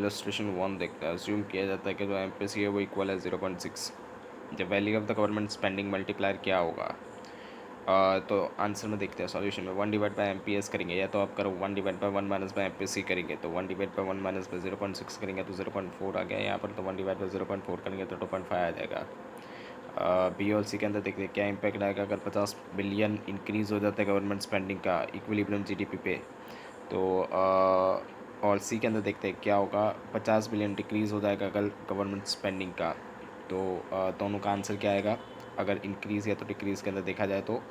Illustration 1 देखते हैं। Assume किया जाता है कि जो एमपीसी है वो इक्वल है 0.6। The value of the government spending multiplier क्या होगा? तो आंसर में देखते हैं सॉल्यूशन में। 1/MPS करेंगे, या तो आप करो 1/1 - करेंगे तो 1/1 - 0.6 करेंगे तो 0.4 आ गया यहाँ पर। तो 1/0.4 करेंगे तो 2.5 आ जाएगा। बी और सी के अंदर देखते हैं क्या इम्पैक्ट आएगा अगर 50 बिलियन इंक्रीज़ हो जाता है गवर्नमेंट स्पेंडिंग का इक्विलिब्रियम जीडीपी पे। तो और सी के अंदर देखते हैं क्या होगा 50 बिलियन डिक्रीज़ हो जाएगा अगर गवर्नमेंट स्पेंडिंग का। तो दोनों का आंसर क्या आएगा अगर इंक्रीज़ या तो डिक्रीज़ के अंदर देखा जाए तो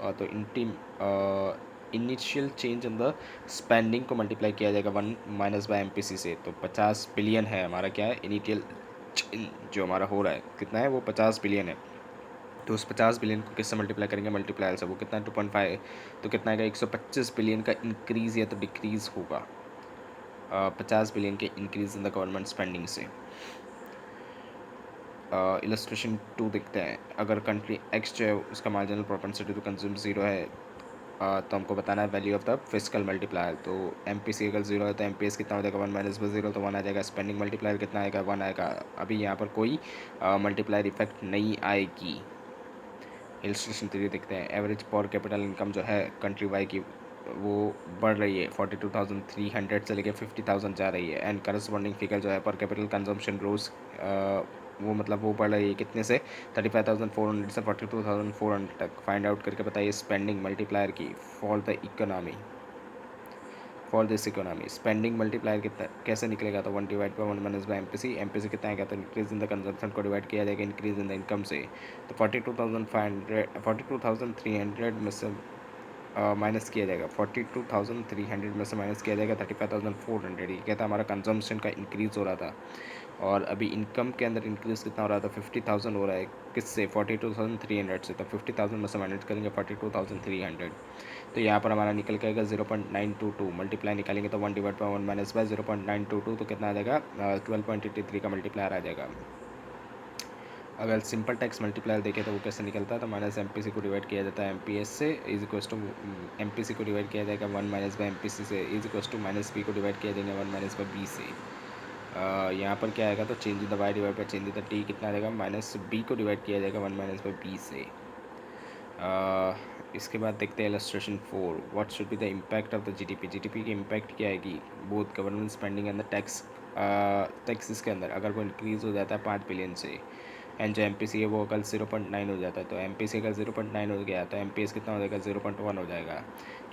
initial change in the spending को मल्टीप्लाई किया जाएगा 1 - से। तो 50 बिलियन है हमारा क्या है इनिशियल जो हमारा हो रहा है कितना है वो 50 बिलियन है। तो उस 50 बिलियन को किससे मल्टीप्लाई करेंगे मल्टीप्लायर से, वो कितना है 2.5 है। तो कितना आएगा 125 बिलियन का इंक्रीज़ या तो डिक्रीज़ होगा 50 बिलियन के increase in the government spending से। इलस्ट्रेशन 2 देखते हैं। अगर कंट्री एक्स जो है उसका मार्जिनल प्रोपेंसिटी टू कंज्यूम 0 है तो हमको बताना है value of the physical multiplier. तो एमपीसी अगर 0 है तो एमपीएस कितना हो जाएगा 1 - 0 तो 1 आ जाएगा। स्पेंडिंग मल्टीप्लायर कितना आएगा 1 आएगा। अभी यहाँ पर कोई मल्टीप्लायर इफेक्ट नहीं आएगी। इलस्ट्रेशन 3 देखते हैं। एवरेज पर कैपिटल इनकम जो है कंट्री वाई की वो बढ़ रही है 42,300 से लेकर 50,000 जा रही है। एंड करस्पॉन्डिंग फिगर जो है पर कैपिटल कंजम्पशन रोज वो मतलब वो बढ़ रही है कितने से 35,400 से 42,400 तक। फाइंड आउट करके बताइए स्पेंडिंग मल्टीप्लायर की for the economy for this economy. Spending multiplier कितना कैसे निकलेगा तो 1/1 - एमपीसी कितना आएगा तो इंक्रीज इन द कंजम्पशन को डिवाइड किया जाएगा इंक्रीज इन द इनकम से। तो 42,300 में से माइनस किया जाएगा 42,300 में से माइनस किया जाएगा 35,400। ये कहता है हमारा कंजम्पशन का इंक्रीज़ हो रहा था और अभी इनकम के अंदर इंक्रीज़ कितना हो रहा था 50,000 हो रहा है किससे 42,300 से। तो 50,000 में से माइनस करेंगे 42,300। तो यहाँ पर हमारा निकल के आएगा 0.922 मल्टीप्लाई निकालेंगे तो 1/1 - 0.922 तो कितना आ जाएगा 12.83 का मल्टीप्लायर आ जाएगा। अगर सिंपल टैक्स मल्टीप्लायर देखें तो वो कैसे निकलता है तो माइनस एमपीसी को डिवाइड किया जाता है एमपीएस से इज इक्वस टू एमपीसी को डिवाइड किया जाएगा 1 - से is equals to minus P को डिवाइड किया जाएगा 1 - बी से। यहाँ पर क्या आएगा तो change in the Y divide by change in the T कितना आ जाएगा माइनस बी को डिवाइड किया जाएगा 1 - बी से। इसके बाद देखते हैं illustration 4 what should be the impact of the GDP. GDP की इम्पैक्ट क्या आएगी both government spending and the taxes के अंदर अगर वो इंक्रीज़ हो जाता है 5 बिलियन से। एंड जो एम है वो कल 0.9 हो जाता है। तो एम अगर 0.9 हो गया तो एम कितना हो जाएगा 0.1 हो जाएगा।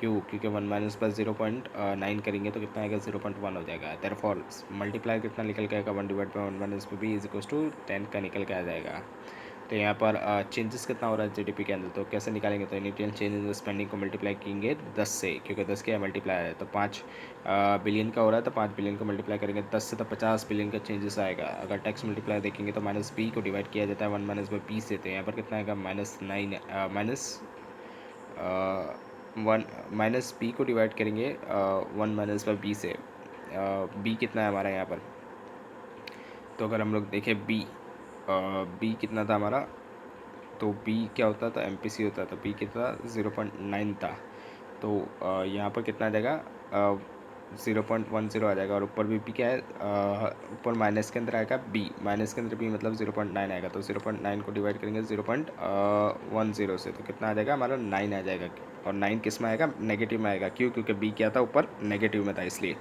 क्यों क्योंकि 1 - 0.9 करेंगे तो कितना आएगा 0.1 हो जाएगा। देयरफॉर मल्टीप्लाई कितना निकल के आएगा 1/1 - इज इक्वल टू 10 का निकल के आ जाएगा। तो यहाँ पर चेंजेस कितना हो रहा है जीडीपी के अंदर तो कैसे निकालेंगे तो इनिशियल चेंज इन स्पेंडिंग को मल्टीप्लाई करेंगे 10 से क्योंकि 10 क्या है मल्टीप्लाई है। तो 5 बिलियन का हो रहा है तो 5 बिलियन को मल्टीप्लाई करेंगे 10 से तो 50 बिलियन का चेंजेस आएगा। अगर टैक्स मल्टीप्लाई देखेंगे तो माइनस बी को डिवाइड किया जाता है 1 - बी से। तो यहाँ पर कितना आएगा -9 वन माइनस बी को डिवाइड करेंगे 1 - बी से। बी कितना है हमारा यहाँ पर तो अगर हम लोग देखें बी कितना था हमारा तो बी क्या होता था एमपीसी होता था बी कितना 0.9 था। तो यहाँ पर कितना आ जाएगा 0.10 आ जाएगा और ऊपर भी क्या है ऊपर माइनस के अंदर आएगा बी माइनस के अंदर बी मतलब 0.9 आएगा। तो 0.9 को डिवाइड करेंगे 0.10 से तो कितना आ जाएगा हमारा 9 आ जाएगा। और 9 किस में आएगा नेगेटिव में आएगा क्यों क्योंकि बी क्या था ऊपर नेगेटिव में था इसलिए।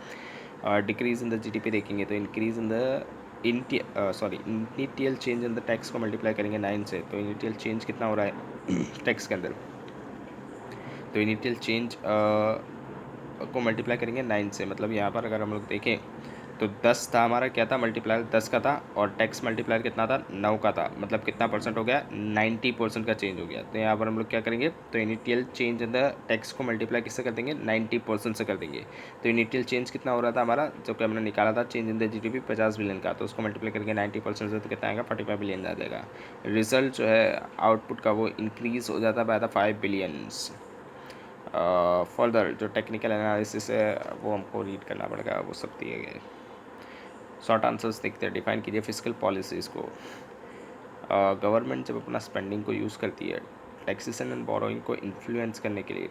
डिक्रीज इन द जीडीपी देखेंगे तो increase in the initial change in the tax को मल्टीप्लाई करेंगे 9 से। तो इनिटियल चेंज कितना हो रहा है टैक्स के अंदर तो इनिशियल चेंज को मल्टीप्लाई करेंगे 9 से। मतलब यहाँ पर अगर हम लोग देखें तो 10 था हमारा क्या था मल्टीप्लायर 10 का था और टैक्स मल्टीप्लायर कितना था 9 का था। मतलब कितना परसेंट हो गया 90% का चेंज हो गया। तो यहाँ पर हम लोग क्या करेंगे तो initial change in the tax को मल्टीप्लाई किससे कर देंगे 90% से कर देंगे। तो इनिशियल चेंज कितना हो रहा था हमारा जो कि हमने निकाला था change in the GDP 50 billion का। तो उसको मल्टीप्लाई करेंगे 90% से तो कितना आएगा 45 बिलियन आ जाएगा। रिजल्ट जो है आउटपुट का वो इंक्रीज़ हो जाता है बाय द 5 बिलियंस। फर्दर जो टेक्निकल एनालिसिस है वो हमको रीड करना पड़ेगा वो सब दिए गए। शॉर्ट आंसर्स देखते हैं। डिफाइन कीजिए फिजिकल पॉलिसीज़ को। गवर्नमेंट जब अपना स्पेंडिंग को यूज़ करती है टैक्सेशन एंड बोरोइंग को इन्फ्लुएंस करने के लिए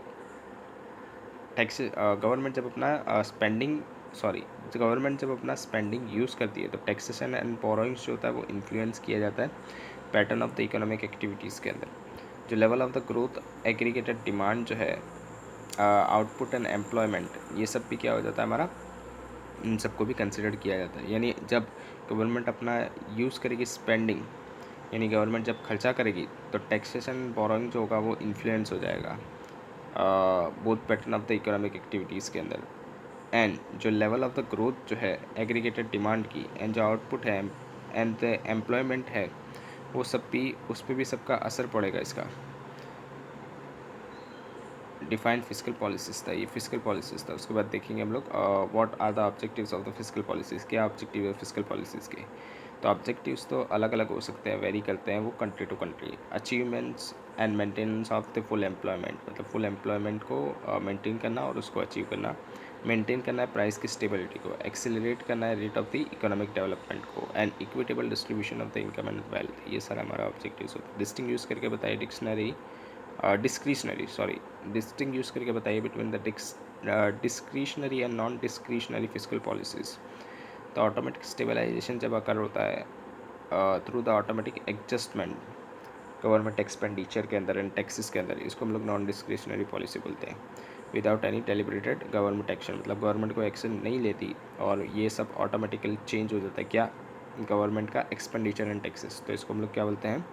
गवर्नमेंट जब अपना स्पेंडिंग सॉरी, गवर्नमेंट जब अपना स्पेंडिंग यूज़ करती है तो टैक्सेशन एंड बोरोइंग्स जो होता है वो इन्फ्लुएंस किया जाता है pattern of the economic activities के अंदर। जो level of the growth, aggregated demand जो है, आउटपुट एंड एम्प्लॉयमेंट, ये सब भी क्या हो जाता है हमारा, इन सबको भी कंसिडर किया जाता है। यानी जब गवर्नमेंट अपना यूज़ करेगी स्पेंडिंग, यानी गवर्नमेंट जब खर्चा करेगी तो टैक्सेशन बोरोइंग जो होगा वो इन्फ्लुएंस हो जाएगा both pattern of the economic activities के अंदर। एंड जो लेवल ऑफ द ग्रोथ जो है एग्रीगेटेड डिमांड की, एंड जो आउटपुट है एंड द एम्प्लॉयमेंट है, वो सब भी, उस पर भी सबका असर पड़ेगा इसका। डिफाइंड फिजिकल पॉलिसीज़ था, ये फिजिकल पॉलिसीज़ था। उसके बाद देखेंगे हम लोग what are the objectives of the physical policies, क्या ऑब्जेक्टिव है फिजिकल पॉलिसीज़ के। तो ऑब्जेक्टिव्स तो अलग अलग हो सकते हैं, वेरी करते हैं वो country to country. Achievements and maintenance of the full employment, मतलब फुल एम्प्लॉयमेंट को मेंटेन करना और उसको अचीव करना। मेंटेन करना है प्राइस की स्टेबिलिटी को, एक्सेलरेट करना है rate of the economic development को, and equitable distribution of the income and wealth, ये सारा हमारा ऑब्जेक्टिव्स होता है। डिस्टिंग यूज़ करके बताइए dictionary, discretionary sorry, distinguish use करके बताइए between the discretionary and non discretionary physical policies. तो ऑटोमेटिक स्टेबलाइजेशन जब अकर होता है through the automatic adjustment government expenditure के अंदर एंड टैक्सेस के अंदर, इसको हम लोग नॉन डिस्क्रिशनरी पॉलिसी बोलते हैं। विदाउट एनी डेलिब्रेटेड गवर्नमेंट एक्शन, मतलब गवर्नमेंट को एक्शन नहीं लेती और ये सब ऑटोमेटिकली चेंज हो जाता है क्या, गवर्नमेंट का एक्सपेंडिचर एंड टैक्सेस। तो इसको हम लोग क्या बोलते हैं,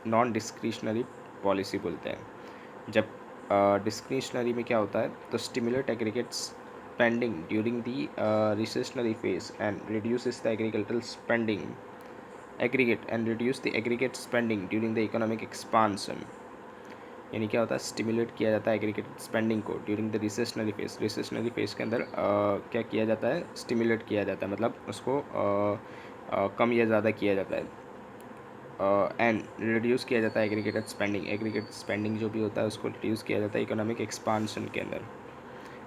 नॉन डिस्क्रिशनरी पॉलिसी बोलते हैं। जब डिस्क्रिशनरी में क्या होता है, तो stimulate aggregate spending during the recessionary phase and reduces the agricultural spending aggregate and reduce the aggregate spending during the economic expansion. यानी क्या होता है, स्टिमुलेट किया जाता है एग्रीगेट स्पेंडिंग को during the recessionary phase. Recessionary phase के अंदर क्या किया जाता है, स्टिमुलेट किया जाता है, मतलब उसको कम या ज़्यादा किया जाता है। एंड रिड्यूस किया जाता है एग्रीगेटेड स्पेंडिंग, एग्रीगेटेड स्पेंडिंग जो भी होता है उसको रिड्यूस किया जाता है इकोनॉमिक एक्सपांशन के अंदर।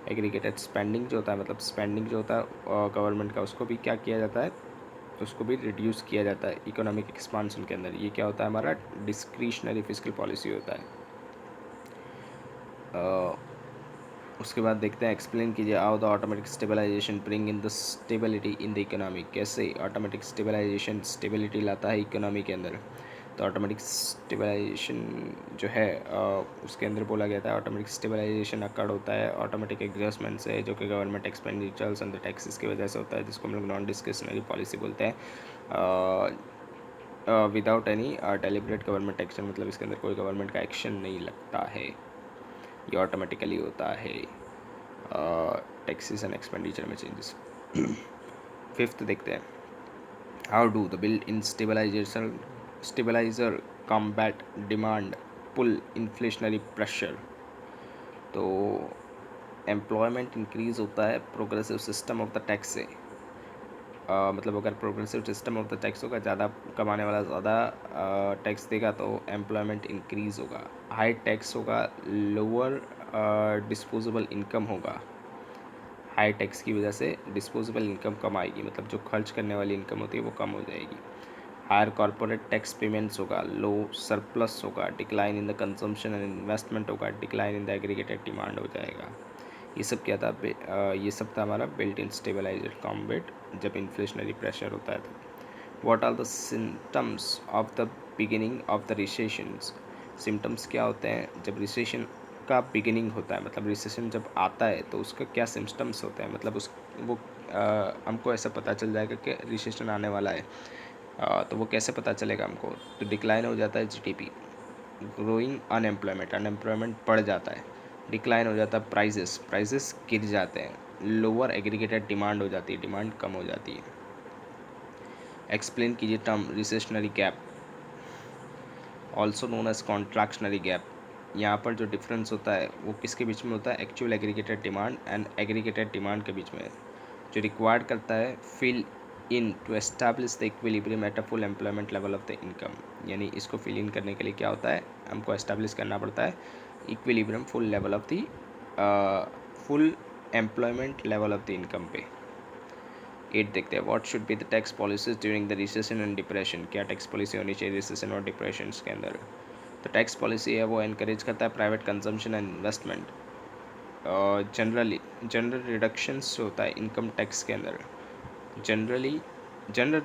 एग्रीगेटेड स्पेंडिंग जो होता है, मतलब स्पेंडिंग जो होता है गवर्नमेंट का, उसको भी क्या किया जाता है, उसको भी रिड्यूस किया जाता है इकोनॉमिक एक्सपांशन के अंदर। ये क्या होता है, हमारा डिस्क्रिशनरी फिजिकल पॉलिसी होता है। उसके बाद देखते हैं, एक्सप्लेन कीजिए how the automatic stabilization bring in the stability in the economy. कैसे ऑटोमेटिक स्टेबलाइजेशन स्टेबिलिटी लाता है इकोनॉमी के अंदर। तो ऑटोमेटिक स्टेबलाइजेशन जो है उसके अंदर बोला गया था, ऑटोमेटिक स्टेबलाइजेशन अकड़ होता है ऑटोमेटिक एडजस्टमेंट से, जो कि government expenditures and the taxes की वजह से होता है, जिसको हम लोग नॉन डिस्क्रिशनरी पॉलिसी बोलते हैं। Without any deliberate government action, मतलब इसके अंदर कोई गवर्नमेंट का एक्शन नहीं लगता है, ये ऑटोमेटिकली होता है टैक्सेस एंड एक्सपेंडिचर में चेंजेस। फिफ्थ देखते हैं, how do the build in stabilizer combat demand pull inflationary pressure. तो एम्प्लॉयमेंट इंक्रीज होता है progressive system of the tax से। मतलब अगर progressive system of the tax होगा, ज़्यादा कमाने वाला ज़्यादा टैक्स देगा तो एम्प्लॉयमेंट इंक्रीज होगा। हाई टैक्स होगा, लोअर डिस्पोजेबल इनकम होगा। हाई टैक्स की वजह से डिस्पोजेबल इनकम कम आएगी, मतलब जो खर्च करने वाली इनकम होती है वो कम हो जाएगी। हायर कॉर्पोरेट टैक्स पेमेंट्स होगा, लो सरप्लस होगा, decline in the consumption and investment होगा, decline in the aggregated demand हो जाएगा। ये सब क्या था, ये सब था हमारा बिल्ट इन स्टेबलाइजर कॉम्बेट जब इन्फ्लेशनरी प्रेशर होता है तो। What are the symptoms of the beginning of the recessions. Symptoms क्या होते हैं जब रिसेशन का बिगिनिंग होता है, मतलब रिसेशन जब आता है तो उसका क्या सिम्टम्स होते हैं, मतलब उस वो हमको ऐसा पता चल जाएगा कि रिसेशन आने वाला है। तो वो कैसे पता चलेगा हमको, तो डिक्लाइन हो जाता है जीडीपी, ग्रोइंग अनएम्प्लॉयमेंट, अनएम्प्लॉयमेंट बढ़ जाता है, डिक्लाइन हो जाता है प्राइजेस, प्राइजेस गिर जाते हैं, लोअर एग्रीगेटेड डिमांड हो जाती है, डिमांड कम हो जाती है। एक्सप्लेन कीजिए term recessionary gap, also known as contractionary gap. यहाँ पर जो डिफरेंस होता है वो किसके बीच में होता है, actual aggregated demand and aggregated demand के बीच में, जो रिक्वायर्ड करता है fill in to establish the equilibrium at a full employment level of the income. यानी इसको फिल इन करने के लिए क्या होता है, हमको एस्टैब्लिश करना पड़ता है equilibrium full level of the full employment level of the income पे। 8 देखते हैं, what should be the tax policies during the recession and depression. क्या टैक्स पॉलिसी होनी चाहिए रिसेशन और डिप्रेशन के अंदर। तो टैक्स पॉलिसी है वो एनकरेज करता है private consumption and investment, general reductions होता है इनकम टैक्स के अंदर, जनरली जनरल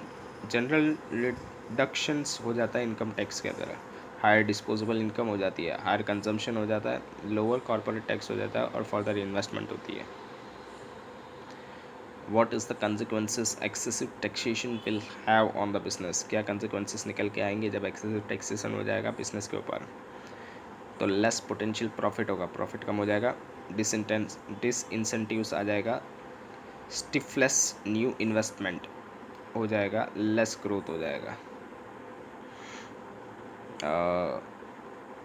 जनरल रिडक्शंस हो जाता है इनकम टैक्स के अंदर। हायर डिस्पोजेबल इनकम हो जाती है, हायर कंजम्पशन हो जाता है, लोअर कॉर्पोरेट टैक्स हो जाता है और फर्दर इन्वेस्टमेंट होती है। What is the consequences excessive taxation will have on the business? क्या consequences निकल के आएंगे जब excessive taxation हो जाएगा बिजनेस के ऊपर? तो लेस पोटेंशियल प्रॉफिट होगा, प्रॉफिट कम हो जाएगा, डिसइंसेंटिव्स आ जाएगा, स्टिफलेस न्यू इन्वेस्टमेंट हो जाएगा, लेस ग्रोथ हो जाएगा।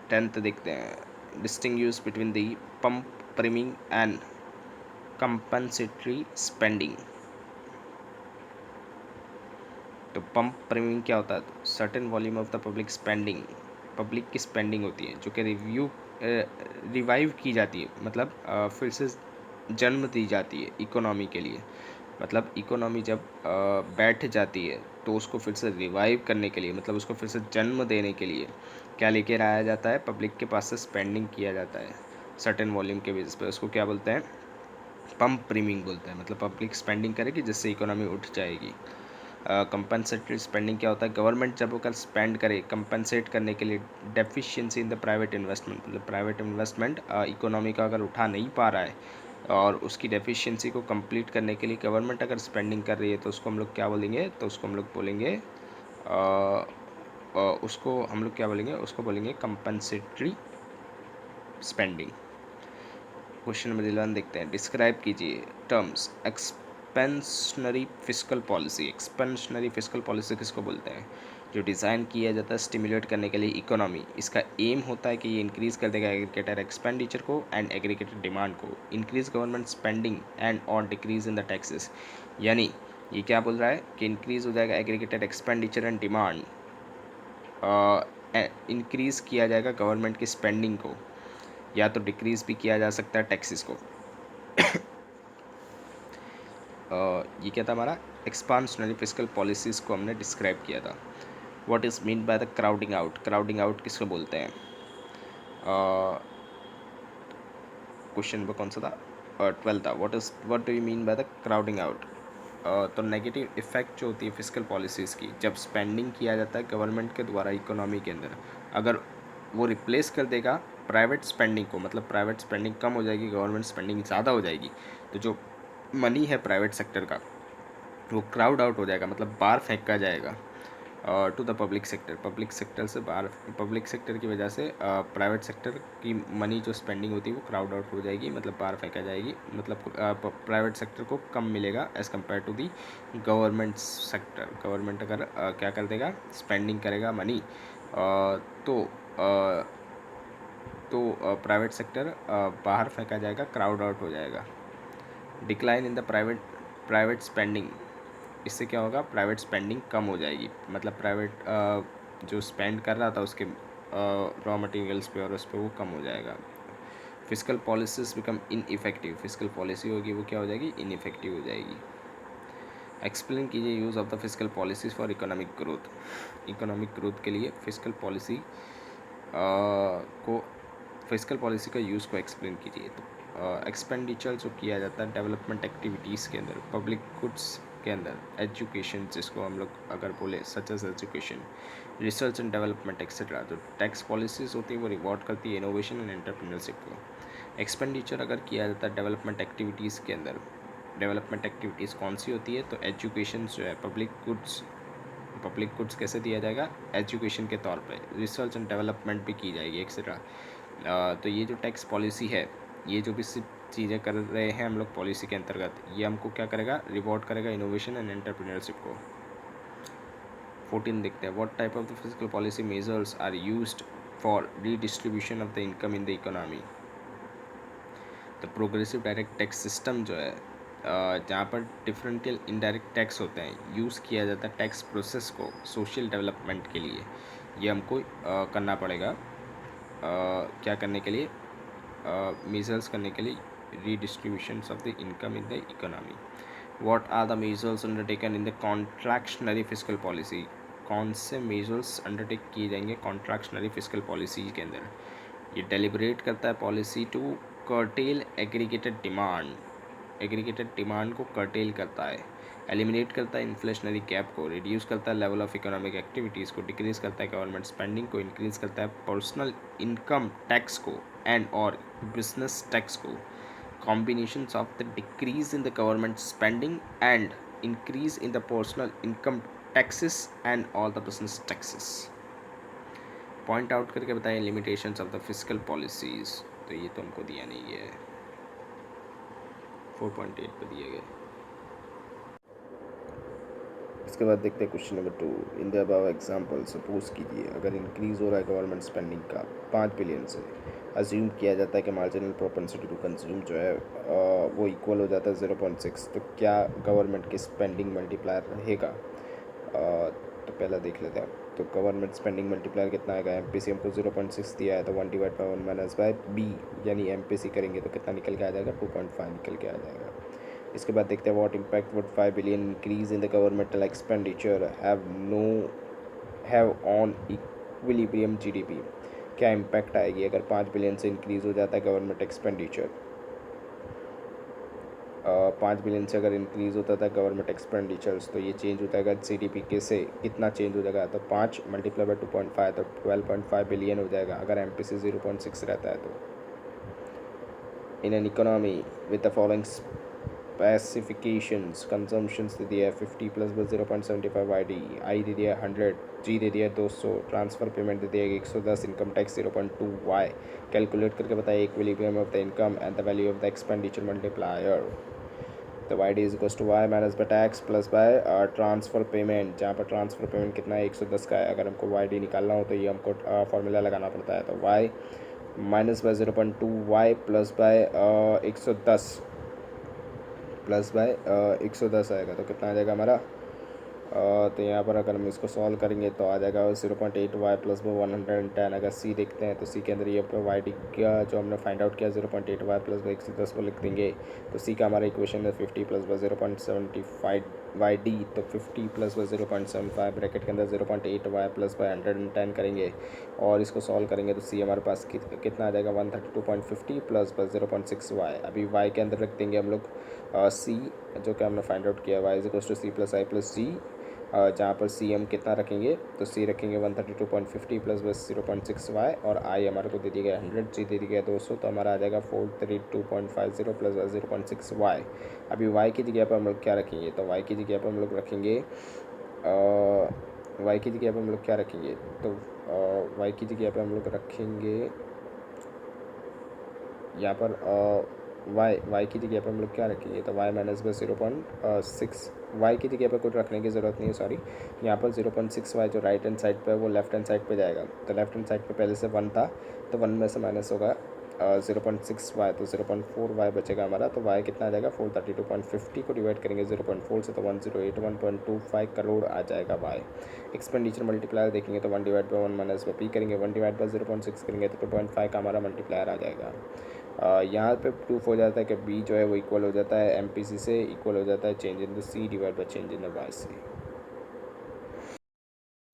10th देखते हैं, distinguish between the pump प्रीमिंग and compensatory spending. तो पंप प्रीमियम क्या होता है? Certain volume of the public spending, public की स्पेंडिंग होती है जो कि रिवाइव की जाती है, मतलब फिर से जन्म दी जाती है इकोनॉमी के लिए। मतलब इकोनॉमी जब बैठ जाती है तो उसको फिर से रिवाइव करने के लिए, मतलब उसको फिर से जन्म देने के लिए क्या लेकर आया जाता है? पब्लिक के पास से स्पेंडिंग किया जाता है सर्टेन वॉल्यूम के बेसिस पे। उसको क्या बोलते हैं? पंप प्रीमिंग बोलते हैं। मतलब पब्लिक स्पेंडिंग करेगी जिससे इकोनॉमी उठ जाएगी। कंपनसेटरी स्पेंडिंग क्या होता है? गवर्नमेंट जब वो स्पेंड करे कंपनसेट करने के लिए deficiency in the private investment, मतलब प्राइवेट इन्वेस्टमेंट इकोनॉमी का अगर उठा नहीं पा रहा है और उसकी डेफिशिएंसी को कंप्लीट करने के लिए गवर्नमेंट अगर स्पेंडिंग कर रही है तो उसको हम लोग क्या बोलेंगे? तो उसको हम लोग बोलेंगे उसको हम लोग क्या बोलेंगे? उसको बोलेंगे कंपनसेटरी स्पेंडिंग। क्वेश्चन नंबर 11 देखते हैं, डिस्क्राइब कीजिए terms expansionary fiscal policy. Expansionary fiscal policy किसको बोलते हैं? जो डिज़ाइन किया जाता है स्टिमुलेट करने के लिए इकोनॉमी। इसका एम होता है कि ये इंक्रीज़ कर देगा एग्रीगेटर एक्सपेंडिचर को एंड एग्रीगेटर डिमांड को, इंक्रीज गवर्नमेंट स्पेंडिंग एंड और डिक्रीज इन द टैक्सेस। यानी ये क्या बोल रहा है कि इंक्रीज़ हो जाएगा aggregator expenditure and demand, increase किया जाएगा गवर्नमेंट की स्पेंडिंग को, या तो डिक्रीज़ भी किया जा सकता है टैक्सेस को। ये क्या था हमारा? एक्सपांशनरी फिस्कल पॉलिसीज़ को हमने डिस्क्राइब किया था। What is mean by the crowding out? Crowding out किसको बोलते हैं? क्वेश्चन नंबर कौन सा था? 12 था। What do you mean by the crowding out? तो नेगेटिव इफेक्ट जो होती है फिस्कल पॉलिसीज़ की, जब स्पेंडिंग किया जाता है गवर्नमेंट के द्वारा इकोनॉमी के अंदर, अगर वो रिप्लेस कर देगा प्राइवेट स्पेंडिंग को, मतलब प्राइवेट स्पेंडिंग कम हो जाएगी, गवर्नमेंट स्पेंडिंग ज़्यादा हो जाएगी, तो जो मनी है प्राइवेट सेक्टर का वो क्राउड आउट हो जाएगा, मतलब बाहर फेंका जाएगा to the public sector. Public sector से बाहर, पब्लिक सेक्टर की वजह से प्राइवेट सेक्टर की मनी जो स्पेंडिंग होती है वो क्राउड आउट हो जाएगी, मतलब बाहर फेंका जाएगी, मतलब प्राइवेट सेक्टर को कम मिलेगा as compare to the government sector. Government अगर क्या कर देगा? स्पेंडिंग करेगा मनी, तो प्राइवेट सेक्टर बाहर फेंका जाएगा, क्राउड आउट हो जाएगा। Decline in the private spending, इससे क्या होगा? प्राइवेट स्पेंडिंग कम हो जाएगी, मतलब प्राइवेट जो स्पेंड कर रहा था उसके रॉ मटेरियल्स पे और उस पर वो कम हो जाएगा। Fiscal policies become ineffective, fiscal policy होगी वो क्या हो जाएगी? इनइफेक्टिव हो जाएगी। एक्सप्लेन कीजिए use of the fiscal policies for economic growth. Economic growth के लिए फिस्कल पॉलिसी को, फिस्कल पॉलिसी का यूज़ को एक्सप्लेन कीजिए। तो एक्सपेंडिचर जो किया जाता है डेवलपमेंट एक्टिविटीज़ के अंदर, पब्लिक गुड्स के अंदर, एजुकेशन जिसको हम लोग अगर बोले such as education, research and development etcetera, जो टैक्स पॉलिसीज़ होती है वो रिवॉर्ड करती है इनोवेशन एंड एंटरप्रेन्योरशिप को। एक्सपेंडिचर अगर किया जाता है डेवलपमेंट एक्टिविटीज़ के अंदर, डेवलपमेंट एक्टिविटीज़ कौन सी होती है? तो एजुकेशन जो है, पब्लिक गुड्स कैसे दिया जाएगा? एजुकेशन के तौर पे, रिसर्च एंड डेवलपमेंट भी की जाएगी एक्सेट्रा। तो ये जो टैक्स पॉलिसी है, ये जो भी चीज़ें कर रहे हैं हम लोग पॉलिसी के अंतर्गत, ये हमको क्या करेगा? रिवॉर्ड करेगा इनोवेशन एंड एंटरप्रेन्योरशिप को। 14 देखते हैं, what type of the physical policy measures are used for redistribution of the income in the economy. तो प्रोग्रेसिव डायरेक्ट टैक्स सिस्टम जो है, जहाँ पर डिफरेंशियल इनडायरेक्ट टैक्स होते हैं, यूज़ किया जाता है टैक्स प्रोसेस को सोशल डेवलपमेंट के लिए। ये हमको करना पड़ेगा, क्या करने के लिए? मेजर्स करने के लिए, redistribution of the income in the economy. What are the measures undertaken in the contractionary fiscal policy? कौन से मेजर्स अंडरटेक किए जाएंगे कॉन्ट्रैक्शनरी फिस्कल पॉलिसी के अंदर? ये डेलिब्रेट करता है policy to curtail aggregated demand को कर्टेल करता है, एलिमिनेट करता है इन्फ्लेशनरी गैप को, रिड्यूस करता है लेवल ऑफ इकोनॉमिक एक्टिविटीज़ को, डिक्रीज करता है गवर्नमेंट स्पेंडिंग को, इंक्रीज करता है पर्सनल इनकम टैक्स को एंड और बिजनेस टैक्स को. Combinations of the decrease in the government spending and increase in the personal income taxes and all the business taxes. Point out करके बताएं limitations of the physical policies. तो ये तो हमको दिया नहीं है, 4.8 पे दिए गए. इसके बाद देखते हैं question number 2. In the above example suppose कीजिए अगर इंक्रीज हो रहा है गवर्नमेंट स्पेंडिंग का 5 बिलियन से, अज्यूम किया जाता है कि मार्जिनल प्रोपेंसिटी टू कंज्यूम जो है वो इक्वल हो जाता है 0.6, तो क्या गवर्नमेंट की स्पेंडिंग मल्टीप्लायर रहेगा? तो पहला देख लेते हैं. तो गवर्नमेंट स्पेंडिंग मल्टीप्लायर कितना आएगा? एमपीसी हमको 0.6 दिया है, तो 1/1 माइनस बाय बी, यानी एमपीसी करेंगे तो कितना निकल के आ जाएगा? 2.5 निकल के आ जाएगा. इसके बाद देखते हैं what impact would 5 billion increase in the governmental expenditure have on equilibrium GDP. क्या इम्पैक्ट आएगी अगर 5 बिलियन से इंक्रीज़ हो जाता है गवर्नमेंट एक्सपेंडिचर? 5 बिलियन से अगर इंक्रीज़ होता था गवर्नमेंट एक्सपेंडिचर्स, तो ये चेंज होता है जीडीपी के से कितना चेंज हो जाएगा? तो 5 मल्टीप्लाई बाय 2.5 तो 12.5 बिलियन हो जाएगा अगर एमपीसी 0.6 रहता है तो. In an economy with the following specifications, consumptions दे दिया है 50 प्लस बस 0.75 वाई आई दे दिया 100, जी दे दिया 200, ट्रांसफ़र पेमेंट दे दिया 110, इनकम टैक्स 0.2 वाई. कैलकुलेट करके बताइए equilibrium of the income and the value of the expenditure multiplier. तो Y D is equals to Y minus by tax plus by transfer payment, जहाँ पर transfer payment कितना है 110 का है. अगर हमको वाई डी निकालना हो तो ये हमको फार्मूला लगाना पड़ता है. तो Y minus by 0.2 Y plus by 110 plus by 110 आएगा तो कितना आ जाएगा हमारा? तो यहाँ पर अगर हम इसको सॉल्व करेंगे तो आ जाएगा 0.8 वाई प्लस बाय 110. अगर सी देखते हैं तो सी के अंदर ये वाई डी का जो हमने फाइंड आउट किया 0.8 वाई प्लस बाय 110 को लिख देंगे. तो सी का हमारा इक्वेशन है 50 प्लस बाय 0.75 वाई डी. तो 50 प्लस बाय 0.75 ब्रैकेट के अंदर 0.8 वाई प्लस बाय 110 करेंगे और इसको सॉल्व करेंगे तो सी हमारे पास कितना आ जाएगा? 132.50 प्लस बाय 0.6 वाई. अभी वाई के अंदर रख देंगे हम लोग सी जो कि हमने फाइंड आउट किया Y is equals to C plus I plus G, जहाँ पर सी हम कितना रखेंगे? तो सी रखेंगे 132.50 प्लस बस 0.6 वाई और आई हमारे को दे दिया गया 100, जी दे दिया गया 200, तो हमारा आ जाएगा 432.50 प्लस 0.6 वाई. अभी वाई की जगह पर हम लोग क्या रखेंगे? तो वाई की जगह पर हम लोग रखेंगे वाई की जगह पर हम लोग क्या रखेंगे? तो वाई की जगह पर हम लोग रखेंगे यहाँ पर वाई की जगह पर हम लोग क्या रखेंगे? तो वाई माइनस बाय 0.6. वाई की जगह पर कुछ रखने की ज़रूरत नहीं है, सॉरी. यहाँ पर 0.6 वाई जो राइट हैंड साइड पे है वो लेफ्ट हैंड साइड पे जाएगा. तो लेफ्ट हैंड साइड पे पहले से 1 था तो 1 में से माइनस होगा 0.6 वाई, तो 0.4 वाई बचेगा हमारा. तो वाई कितना आ जाएगा? 432.50 को डिवाइड करेंगे 0.4 से तो 1081.25 करोड़ आ जाएगा वाई. एक्सपेंडिचर मल्टीप्लायर देखेंगे तो 1/1 माइनस बाई पी करेंगे, 1/0.6 करेंगे तो 2.5 का हमारा मल्टीप्लायर आ जाएगा. यहाँ पे प्रूफ हो जाता है कि बी जो है वो इक्वल हो जाता है एमपीसी से, इक्वल हो जाता है change in the C divide by change in the Y से.